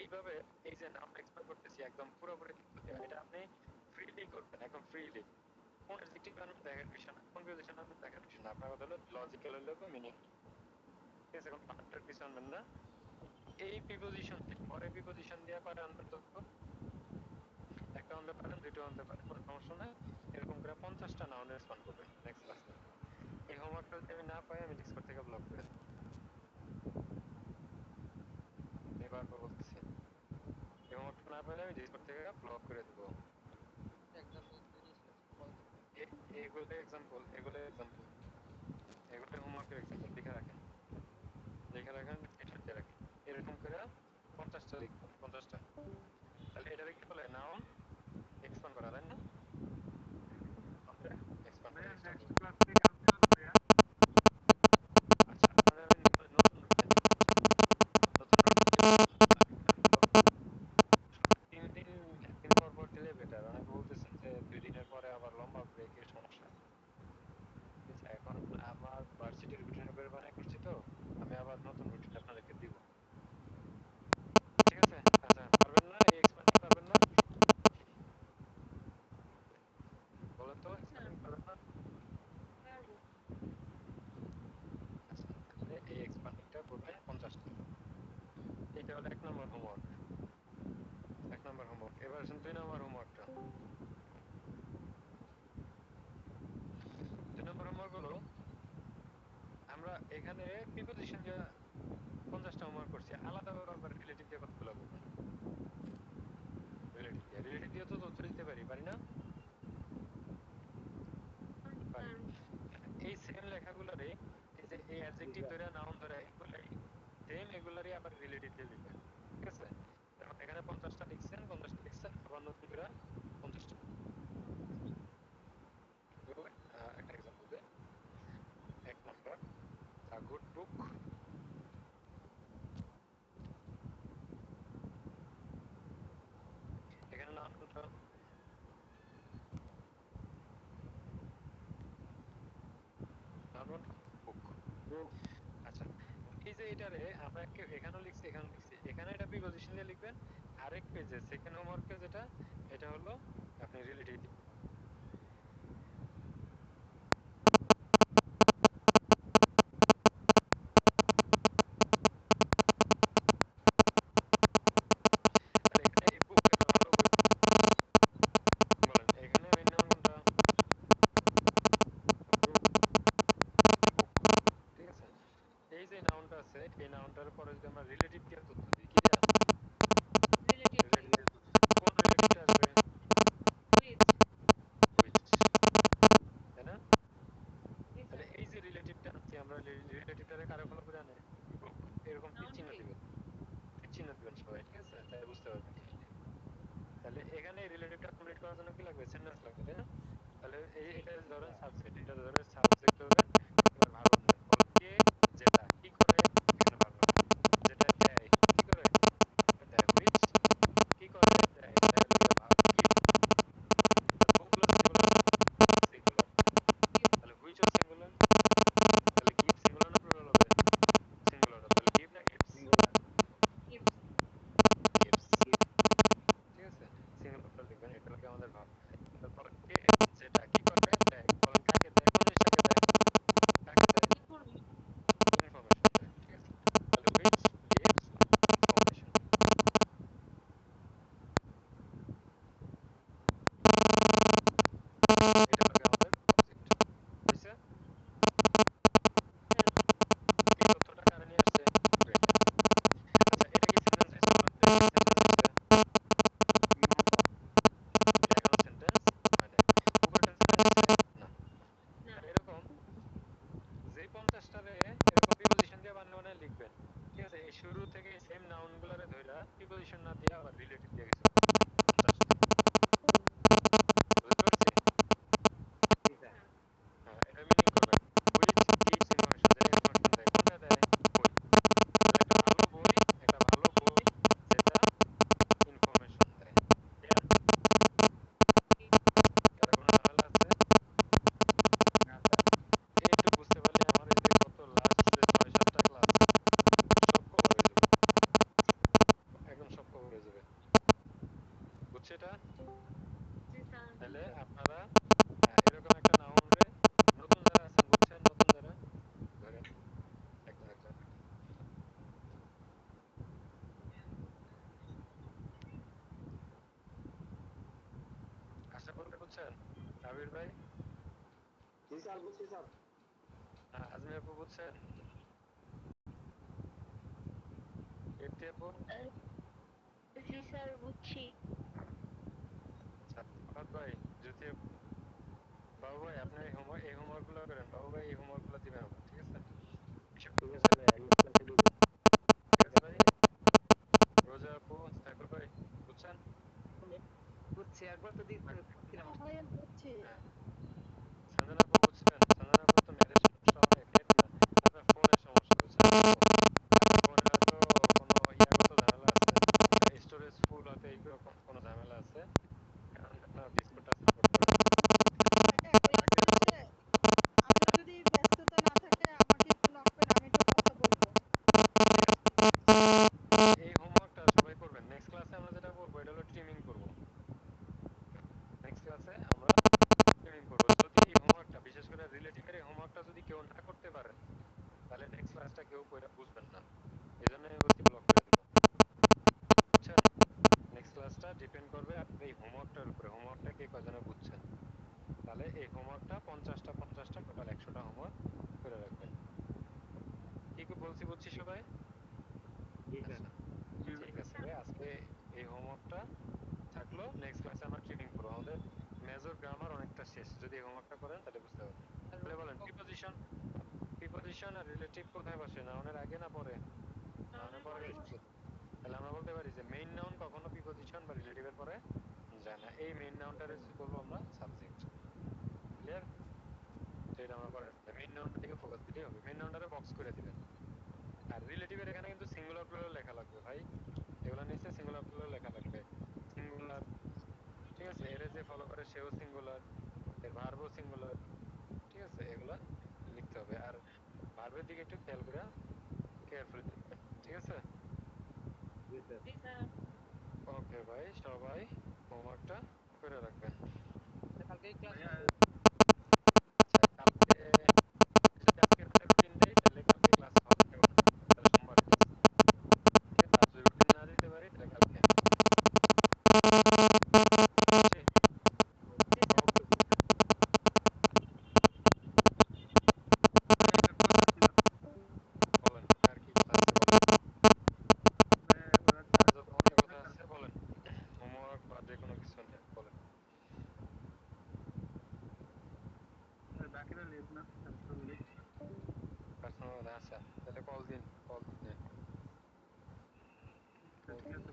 এইভাবে এই যে নাম এক্সপ্লেন করতেছি একদম পুরোপুরি কিন্তু এটা আপনি ফ্রিলি করবেন, একদম ফ্রিলি। কোন অ্যাডজেক্টিভ আনবেন দেখার বিষয় না, কোন প্রিপোজিশন আনবেন দেখার বিষয় না, আপনার কথা হলো লজিক্যাল হলো মিনিং, ঠিক আছে? এখন পার্টটার পিছু আনবেন না, এই প্রিপোজিশন পরে প্রিপোজিশন দিয়ে পারে আনবেন তো, একটা আনতে পারেন, দুটো আনতে পারেন, কোনো সমস্যা নাই। এরকম করে 50টা নাউনের স্পান করবেন নেক্সট ক্লাসে। এই হোমওয়ার্কটা যদি আমি না পাই আমি ডিসকর্ড থেকে ব্লক করে দেবো, আমি বারবার বলতেছি। এই হোমওয়ার্কটা না পারবেন আমি ডিসকর্ড থেকে ব্লক করে দেবো। এগুলো এক্সাম্পল, এগুলো হোমওয়ার্কের এক্সাম্পল লিখে রাখেন স্ক্রিনশট দিয়ে রাখেন। এরকম করে 50টা লিখবেন, 50টা। তাহলে এটাকে কি বলে? নাউন এক্সপান্ড করা, তাই না? এক্সপান্ড ভাইয়া করা। নেক্সট ক্লাস থেকে কালকে হবে ভাইয়া। আচ্ছা, আপনাদের আমি নতুন রুটিন দিব। নতুন রুটিন 3 দিন পর দিলে বেটার। অনেকে বলতেছেন যে 2 দিনের পরে আবার লম্বা ব্রেকের সমস্যা। ঠিক আছে, এখন আমার ভার্সিটির রুটিনের উপর বানাই করছি তো, আমি আবার নতুন রুটিন আপনাদেরকে দিব। ঠিক আছে? আচ্ছা, পারবেন না? এই এক্সপ্যান্ডিং পারবেন না? বলেন তো, এক্সপ্যান্ডিং পারবেন না? পারবো। আচ্ছা, তাহলে এই এক্সপ্যান্ডিংটা করবেন 50টা। এটা হলো 1 নম্বর হোমওয়ার্ক। 1 নম্বর হোমওয়ার্ক। এবার আসুন 2 নম্বর হোমওয়ার্কটা। 2 নম্বর হোমওয়ার্ক হলো, আমরা এখানে প্রিপোজিশন দিয়ে 50টা হোমওয়ার্ক করছি। আলাদাভাবে আবার রিলেটিভ দিয়ে কতগুলো করবেন? রিলেটিভ দিয়ে তো তথ্য দিতে পারি না? পারি। এই সেম লেখাগুলোরে, এই যে এই অ্যাডজেক্টিভ ধরে নাউন ধরে এগুলাই সেম, এগুলারই আবার রিলেটিভ দিয়ে লিখবেন। ঠিক আছে? এখন এখানে 50টা লিখছেন, আবার নতুন করে 50টা। একটা এক্সাম্পল দেই। 1 নম্বর, আ গুড বুক। এখানে নাউন কোনটা? নাউন বুক। আচ্ছা, এই যে এটারে আমরা এখানেও লিখছি, এখানে এটা প্রিপজিশন দিয়ে লিখবেন। আরেক পেজে সেকেন্ড হোমওয়ার্কে যেটা, এটা হলো আপনি রিলেটিভ। তাহলে এখানে এই বুক, এটা ভালো বই। বলেন এখানে মেইন নাউন কোনটা? বুক। ঠিক আছে, এই যে নাউনটা আছে, এই নাউনটার পরে যদি আমরা রিলেটিভ দিয়ে তথ্য দিই, কি দেয়া? রিলেটিভ দিয়ে। রিলেটিভ। কোন রিলেটিভটা আসবে? উইথ। হুইচ, তাই না? জি তাহলে স্যার। এই যে রিলেটিভটা আনছি আমরা, রিলেটিভটারে কারো ফলো করে আনে বুক। এরকম তীর নাউন চিহ্ন দিয়ে। দিবেন, সবাই। ঠিক আছে, তাহলে বুঝতে পারবেন। তাহলে এখানে রিলেটিভটা কমপ্লিট করার জন্য কি লাগবে? সেন্টেন্স লাগবে, তাই না? তাহলে জি। এটা ধরেন সাবজেক্ট, এটা ধরে সাবজেক্ট ধরবেন। এবার ভার্ব আনবেন। বল কে যেটা কি করে, এখানে ভার্ব আনবেন। যেটা দেয় কি করে? দেয়। হুইচ কি করে? দেয়। দেয় হলো গিয়ে ভার্ব। গিভ। সবগুলো সিঙ্গুলার না? সিঙ্গুলার। গিভ। তাহলে হুইচ ও সিঙ্গুলার। তাহলে গিভ সিঙ্গুলার না প্লুরাল হবে? সিঙ্গুলার। তাহলে গিভ না গিভস? গিভস। গিভস। ঠিক আছে, সিঙ্গুলারটা লিখবেন। এটা হলো আমাদের ভার্ব। তারপর কে যেটা কি করে? দেয়। বলেন কাকে দেয়? কোন জিনিসটাকে দেয়? কাকে দেয়? ইনফরমেশন। ইনফরমেশন দেয়। ঠিক আছে, তাহলে হুইচ গিভস ইনফরমেশন। এটা হলো আমাদের অবজেক্ট। হইছে? স্যার। এই তথ্যটা কারে নিয়ে আসছে? ব্রেকে। আচ্ছা, এটা কি সেন্টেন্স হইছে? বলেন তো, এটা কি সেন্টেন্স হইছে? এটা এখনো সেন্টেন্স হয় নাই। উপরেটা সেন্টেন্স হইছে? না। না। তাহলে এরকম যে 50টারে এরকম প্রিপজিশন দিয়ে বানায় লিখবেন। ঠিক আছে, এই শুরু থেকে সেম নাউন গুলারে ধইরা প্রিপজিশন না দিয়ে আবার রিলেটিভ দিয়ে কিছু করবেন 50টা। বুঝতে পারছি? জি স্যার। হ্যাঁ, এটা মিনিং করবেন। হুইচ গিভস ইনফরমেশন, যেটা ইনফরমেশন দেয়। কোনটা দেয়? বই। তাহলে একটা ভালো বই যেটা ইনফরমেশন দেয়। ক্লিয়ার? কারো কোনো ঝামেলা আছে? এইটুকু বুঝতে পারলে আমার এই যে গত লাস্ট যে 6-7টা ক্লাস সব কভার হয়ে যাবে। একদম সব কভার হয়ে যাবে। বুঝছো এটা? জি স্যার। তাহলে আপনারা এরকম একটা নাউন রে, নতুন যারা আছেন বুঝছেন, নতুন যারা ধরেন একজন একজন আশা বলতে বুঝছেন? আবির ভাই, আজমি আপু বুঝছেন? কীর্তি আপু, জি স্যার বুঝছি। আচ্ছা ফাহাদ ভাই, জ্যোতি, বাবু ভাই আপনি এই হোমওয়ার্ক গুলো করেন, বাবু ভাই এই হোমওয়ার্ক গুলো দিবেন আমার, ঠিক আছে? এসব ঠিক আছে বুঝছেন? ভাইয়া, নেক্সট ক্লাসে দিব। ঠিক ঠিক আছে আছে ভাই? ভাইয়া। রোজা আপু, সাইফুল ভাই, বুঝছেন? বুঝছি, একবার তো দিচ্ছিলাম। হ্যাঁ ভাইয়া বুঝছি। হ্যাঁ। সঞ্জনা আপু বুঝছেন? সঞ্জনা আপু তো ম্যাথের সমস্যা অনেক, ম্যাথ না, আপনার ফোনের সমস্যা, বুঝছেন আপু? আপনার ফোনে হয়তো কোনো ইয়াগত ঝামেলা আছে, স্টোরেজ ফুল হয়তো এইরকম কোনো ঝামেলা আছে, কারণ আপনার ডিসপ্লেটা সাপোর্ট করে না। ভাইয়া ক্লাস আপনাকে শেষে আপনি যদি ব্যস্ততা না থাকে আমাকে একটু নক করেন, আমি একটু কথা বলবো। ঠিক আছে, এই হোমওয়ার্কটা সবাই করবেন। নেক্সট ক্লাসে আমরা যেটা করবো এটা হলো ট্রিমিং করবো। নেক্সট ক্লাসে আমরা ট্রিমিং করবো। যদি এই হোমওয়ার্কটা, বিশেষ করে রিলেটিভের এই হোমওয়ার্কটা যদি কেউ না করতে পারে, তাহলে নেক্সট ক্লাসটা কেউ কইরা বুঝবেন না। এই জন্য আমি বলছি ব্লক করে দিব, বুঝছেন? নেক্সট ক্লাসটা ডিপেন্ড করবে আপনার এই হোমওয়ার্কটার উপরে, হোমওয়ার্কটা কে কজনে বুঝছেন। তাহলে এই হোমওয়ার্কটা 50টা টোটাল 100টা হোমওয়ার্ক করে রাখবেন। কি কি বলছি বুঝছি সবাই? জি স্যার। আচ্ছা ঠিক আছে ভাই, আজকে এই হোমওয়ার্কটা থাকলো। নেক্সট ক্লাসে আমরা ট্রেনিং করবো। আমাদের মেজর গ্রামার অনেকটা শেষ, যদি এই হোমওয়ার্কটা করেন তাহলে বুঝতে পারবেন। তাহলে বলেন, প্রিপজিশন, প্রিপজিশন আর রিলেটিভ কোথায় বসে? নাউনের আগে না পরে? নাউনের পরে বসে। তাহলে আমরা বলতে পারি যে মেইন নাউন কখনো প্রিপজিশন বা রিলেটিভের পরে যায় না। এই মেইন নাউনটারে বলবো আমরা সাবজেক্ট। ক্লিয়ার? সেটা আমরা পরে মেইন নাউনটার দিকে ফোকাস দিলেই হবে। মেইন নাউনটারে বক্স করে দিবেন। আর রিলেটিভের এখানে কিন্তু সিঙ্গুলার প্লুরাল লেখা লাগবে ভাই, এগুলো নিচে সিঙ্গুলার প্লুরাল লেখা লাগবে। সিঙ্গুলার, ঠিক আছে? এর যে ফলো করে সেও সিঙ্গুলার, এর ভার্বও সিঙ্গুলার, ঠিক আছে? এগুলা লিখতে হবে। আর ভার্বের দিকে একটু খেয়াল করে কেয়ারফুলি লিখবেন, ঠিক আছে? জি স্যার। জি স্যার। ওকে ভাই, সবাই হোমওয়ার্কটা করে রাখবেন। কালকেই ক্লাস ভাইয়া হবে। আচ্ছা কালকে যদি আজকে রাতে রুটিন দেই তাহলে কালকে ক্লাস হবে না, তাহলে সোমবার ক্লাস, ঠিক আছে? আর যদি রুটিন না দিতে পারি তাহলে কালকে। বুঝছি? জি স্যার। ওকে, ভাইয়া একটা কথা ছিল। বলেন আর কি কথা আছে বলেন। ভাইয়া ওরা আর যত অন্য কথা কাল আছে বলেন, হোমওয়ার্ক বা যে কোনো কিছু নিয়ে বলেন। বাকিরা লেট না ফ্যামিলি। পার্সোনাল, আচ্ছা তাহলে কল দিন, কল দিন, ঠিক আছে